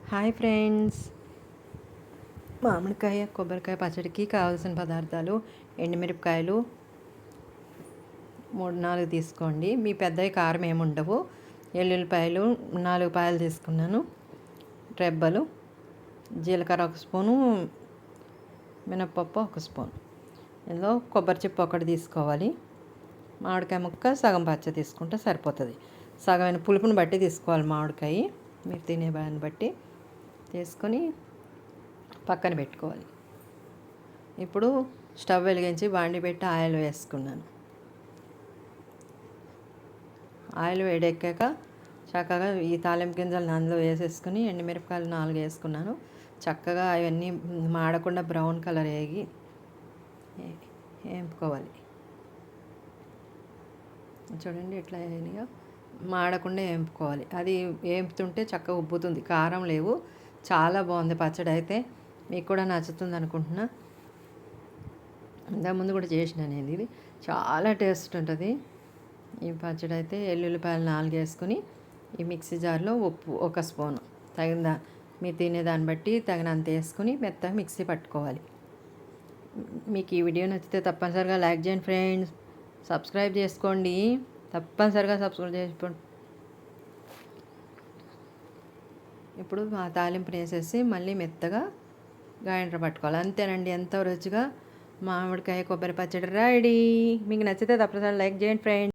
Hi friends, మామిడికాయ కొబ్బరికాయ పచ్చడికి కావాల్సిన పదార్థాలు: ఎండుమిరపకాయలు 3-4 తీసుకోండి. మీ పెద్దవి కారం ఏమి ఉండవు. ఎల్లుల్లిపాయలు 4 పాయలు తీసుకున్నాను. రెబ్బలు, జీలకర్ర 1 స్పూను, మినప్పప్పు 1 స్పూన్. ఇందులో కొబ్బరి చిప్ప ఒకటి తీసుకోవాలి. మామిడికాయ ముక్క సగం పచ్చ తీసుకుంటే సరిపోతుంది. సగమైన పులుపుని బట్టి తీసుకోవాలి. మామిడికాయ మీరు తినే దాన్ని బట్టి తీసుకొని పక్కన పెట్టుకోవాలి. ఇప్పుడు స్టవ్ వెలిగించి బాండి పెట్టి ఆయిల్ వేసుకున్నాను. ఆయిల్ వేడెక్కాక చక్కగా ఈ తాలింపు గింజలు అందులో వేసేసుకుని ఎండుమిరపకాయలు 4 వేసుకున్నాను. చక్కగా అవన్నీ మాడకుండా బ్రౌన్ కలర్ వేపుకోవాలి. చూడండి ఎట్లా వేయనిగా మాడకుండా వేపుకోవాలి. అది వేపుతుంటే చక్కగా ఉబ్బుతుంది. కారం లేవు. చాలా బాగుంది పచ్చడి. అయితే మీకు కూడా నచ్చుతుంది అనుకుంటున్నా. ఇంతకుముందు కూడా చేసిన నేను ఇది. చాలా టేస్ట్ ఉంటుంది ఈ పచ్చడి. అయితే ఎల్లుల్లిపాయలు 4 వేసుకుని ఈ మిక్సీ జార్లో ఉప్పు 1 స్పూను మీరు తినేదాన్ని బట్టి తగినంత వేసుకుని మెత్తగా మిక్సీ పట్టుకోవాలి. మీకు ఈ వీడియో నచ్చితే తప్పనిసరిగా లైక్ చేయండి ఫ్రెండ్స్. సబ్స్క్రైబ్ చేసుకోండి. తప్పనిసరిగా సబ్స్క్రైబ్ చేసుకోండి. ఇప్పుడు ఆ తాలింపుని వేసేసి మళ్ళీ మెత్తగా గ్రైండర్ పట్టుకోవాలి. అంతేనండి, ఎంతో రుచిగా మామిడికాయ కొబ్బరి పచ్చడి రెడీ. మీకు నచ్చితే తప్పనిసరిగా లైక్ చేయండి ఫ్రెండ్స్.